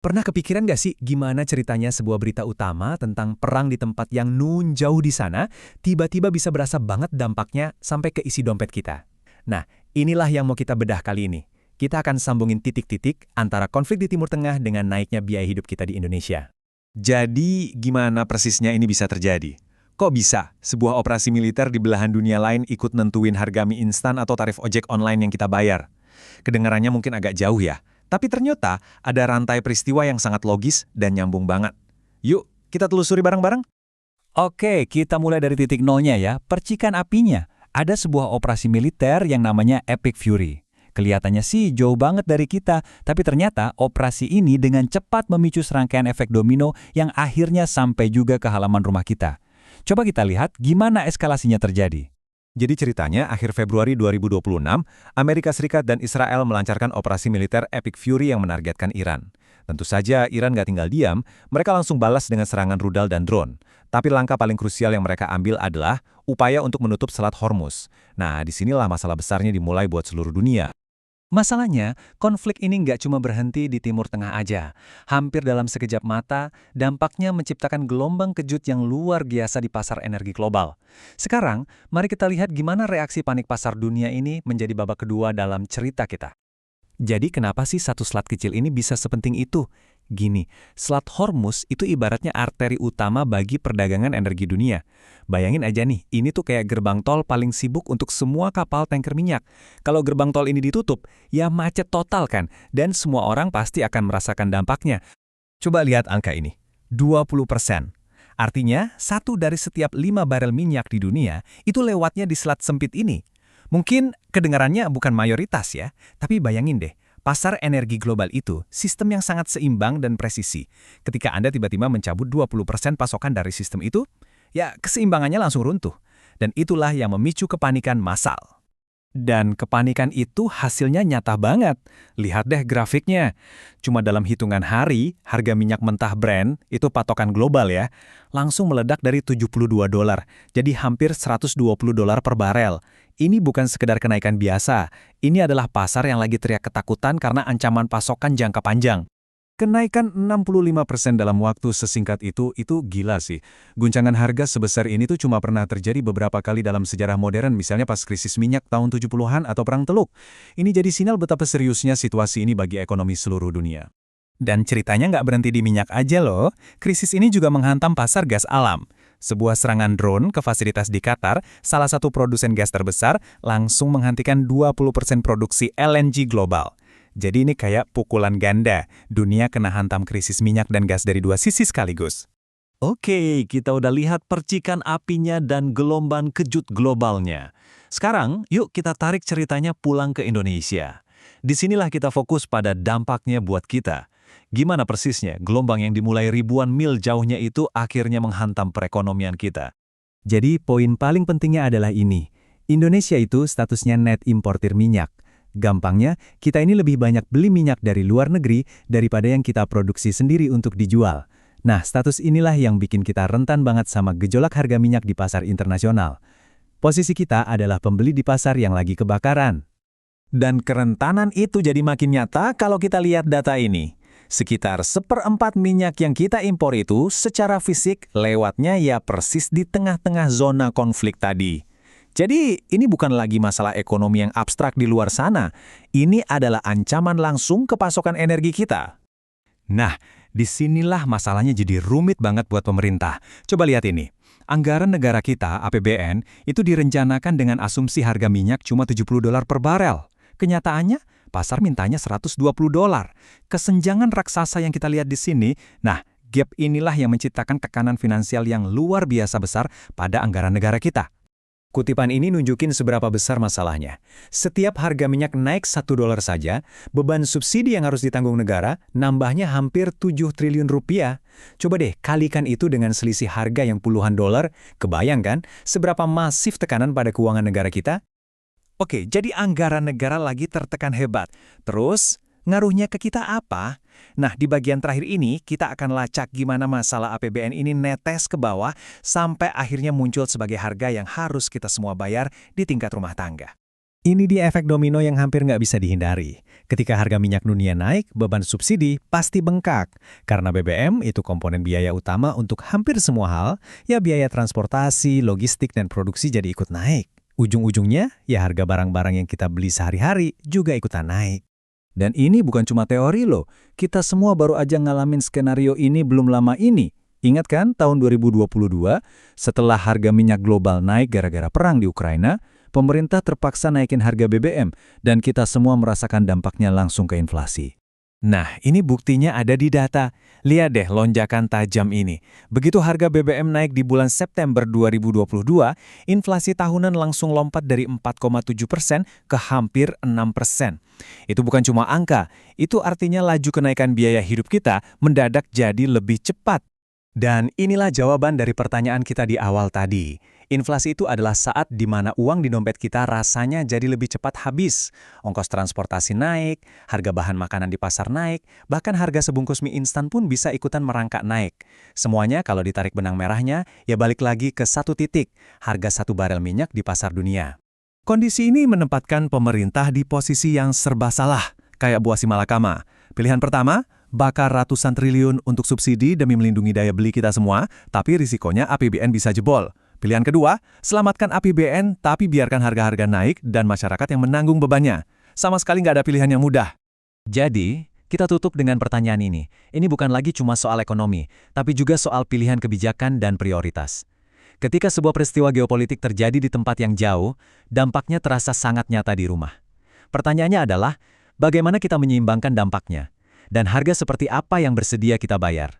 Pernah kepikiran nggak sih gimana ceritanya sebuah berita utama tentang perang di tempat yang nun jauh di sana, tiba-tiba bisa berasa banget dampaknya sampai ke isi dompet kita? Nah, inilah yang mau kita bedah kali ini. Kita akan sambungin titik-titik antara konflik di Timur Tengah dengan naiknya biaya hidup kita di Indonesia. Jadi, gimana persisnya ini bisa terjadi? Kok bisa sebuah operasi militer di belahan dunia lain ikut nentuin harga mie instan atau tarif ojek online yang kita bayar? Kedengarannya mungkin agak jauh ya, tapi ternyata ada rantai peristiwa yang sangat logis dan nyambung banget. Yuk, kita telusuri bareng-bareng. Oke, kita mulai dari titik nolnya ya, percikan apinya. Ada sebuah operasi militer yang namanya Epic Fury. Kelihatannya sih jauh banget dari kita, tapi ternyata operasi ini dengan cepat memicu serangkaian efek domino yang akhirnya sampai juga ke halaman rumah kita. Coba kita lihat gimana eskalasinya terjadi. Jadi ceritanya, akhir Februari 2026, Amerika Serikat dan Israel melancarkan operasi militer Epic Fury yang menargetkan Iran. Tentu saja Iran nggak tinggal diam, mereka langsung balas dengan serangan rudal dan drone. Tapi langkah paling krusial yang mereka ambil adalah upaya untuk menutup Selat Hormuz. Nah, disinilah masalah besarnya dimulai buat seluruh dunia. Masalahnya, konflik ini nggak cuma berhenti di Timur Tengah aja. Hampir dalam sekejap mata, dampaknya menciptakan gelombang kejut yang luar biasa di pasar energi global. Sekarang, mari kita lihat gimana reaksi panik pasar dunia ini menjadi babak kedua dalam cerita kita. Jadi kenapa sih satu selat kecil ini bisa sepenting itu? Gini, Selat Hormuz itu ibaratnya arteri utama bagi perdagangan energi dunia. Bayangin aja nih, ini tuh kayak gerbang tol paling sibuk untuk semua kapal tanker minyak. Kalau gerbang tol ini ditutup, ya macet total kan, dan semua orang pasti akan merasakan dampaknya. Coba lihat angka ini, 20%. Artinya, 1 dari setiap 5 barel minyak di dunia itu lewatnya di selat sempit ini. Mungkin kedengarannya bukan mayoritas ya, tapi bayangin deh, pasar energi global itu sistem yang sangat seimbang dan presisi. Ketika Anda tiba-tiba mencabut 20% pasokan dari sistem itu, ya keseimbangannya langsung runtuh. Dan itulah yang memicu kepanikan massal. Dan kepanikan itu hasilnya nyata banget. Lihat deh grafiknya. Cuma dalam hitungan hari, harga minyak mentah Brent, itu patokan global ya, langsung meledak dari $72, jadi hampir $120 per barel. Ini bukan sekedar kenaikan biasa, ini adalah pasar yang lagi teriak ketakutan karena ancaman pasokan jangka panjang. Kenaikan 65% dalam waktu sesingkat itu gila sih. Guncangan harga sebesar ini tuh cuma pernah terjadi beberapa kali dalam sejarah modern, misalnya pas krisis minyak tahun 70-an atau Perang Teluk. Ini jadi sinyal betapa seriusnya situasi ini bagi ekonomi seluruh dunia. Dan ceritanya nggak berhenti di minyak aja loh, krisis ini juga menghantam pasar gas alam. Sebuah serangan drone ke fasilitas di Qatar, salah satu produsen gas terbesar, langsung menghentikan 20% produksi LNG global. Jadi ini kayak pukulan ganda, dunia kena hantam krisis minyak dan gas dari dua sisi sekaligus. Oke, kita udah lihat percikan apinya dan gelombang kejut globalnya. Sekarang, yuk kita tarik ceritanya pulang ke Indonesia. Disinilah kita fokus pada dampaknya buat kita. Gimana persisnya gelombang yang dimulai ribuan mil jauhnya itu akhirnya menghantam perekonomian kita? Jadi poin paling pentingnya adalah ini. Indonesia itu statusnya net importir minyak. Gampangnya, kita ini lebih banyak beli minyak dari luar negeri daripada yang kita produksi sendiri untuk dijual. Nah, status inilah yang bikin kita rentan banget sama gejolak harga minyak di pasar internasional. Posisi kita adalah pembeli di pasar yang lagi kebakaran. Dan kerentanan itu jadi makin nyata kalau kita lihat data ini. Sekitar 1/4 minyak yang kita impor itu secara fisik lewatnya ya persis di tengah-tengah zona konflik tadi. Jadi ini bukan lagi masalah ekonomi yang abstrak di luar sana. Ini adalah ancaman langsung ke pasokan energi kita. Nah, disinilah masalahnya jadi rumit banget buat pemerintah. Coba lihat ini. Anggaran negara kita, APBN, itu direncanakan dengan asumsi harga minyak cuma $70 per barel. Kenyataannya, pasar mintanya $120. Kesenjangan raksasa yang kita lihat di sini, nah, gap inilah yang menciptakan tekanan finansial yang luar biasa besar pada anggaran negara kita. Kutipan ini nunjukin seberapa besar masalahnya. Setiap harga minyak naik $1 saja, beban subsidi yang harus ditanggung negara nambahnya hampir 7 triliun rupiah. Coba deh kalikan itu dengan selisih harga yang puluhan dolar, kebayang kan seberapa masif tekanan pada keuangan negara kita? Oke, jadi anggaran negara lagi tertekan hebat. Terus, ngaruhnya ke kita apa? Nah, di bagian terakhir ini, kita akan lacak gimana masalah APBN ini netes ke bawah sampai akhirnya muncul sebagai harga yang harus kita semua bayar di tingkat rumah tangga. Ini dia efek domino yang hampir nggak bisa dihindari. Ketika harga minyak dunia naik, beban subsidi pasti bengkak. Karena BBM itu komponen biaya utama untuk hampir semua hal, ya biaya transportasi, logistik, dan produksi jadi ikut naik. Ujung-ujungnya, ya harga barang-barang yang kita beli sehari-hari juga ikutan naik. Dan ini bukan cuma teori loh, kita semua baru aja ngalamin skenario ini belum lama ini. Ingat kan tahun 2022, setelah harga minyak global naik gara-gara perang di Ukraina, pemerintah terpaksa naikin harga BBM dan kita semua merasakan dampaknya langsung ke inflasi. Nah, ini buktinya ada di data. Lihat deh lonjakan tajam ini. Begitu harga BBM naik di bulan September 2022, inflasi tahunan langsung lompat dari 4,7% ke hampir 6%. Itu bukan cuma angka, itu artinya laju kenaikan biaya hidup kita mendadak jadi lebih cepat. Dan inilah jawaban dari pertanyaan kita di awal tadi. Inflasi itu adalah saat di mana uang di dompet kita rasanya jadi lebih cepat habis. Ongkos transportasi naik, harga bahan makanan di pasar naik, bahkan harga sebungkus mie instan pun bisa ikutan merangkak naik. Semuanya kalau ditarik benang merahnya, ya balik lagi ke satu titik, harga 1 barel minyak di pasar dunia. Kondisi ini menempatkan pemerintah di posisi yang serba salah, kayak buah si malakama. Pilihan pertama, bakar ratusan triliun untuk subsidi demi melindungi daya beli kita semua, tapi risikonya APBN bisa jebol. Pilihan kedua, selamatkan APBN tapi biarkan harga-harga naik dan masyarakat yang menanggung bebannya. Sama sekali nggak ada pilihan yang mudah. Jadi, kita tutup dengan pertanyaan ini. Ini bukan lagi cuma soal ekonomi, tapi juga soal pilihan kebijakan dan prioritas. Ketika sebuah peristiwa geopolitik terjadi di tempat yang jauh, dampaknya terasa sangat nyata di rumah. Pertanyaannya adalah, bagaimana kita menyeimbangkan dampaknya? Dan harga seperti apa yang bersedia kita bayar?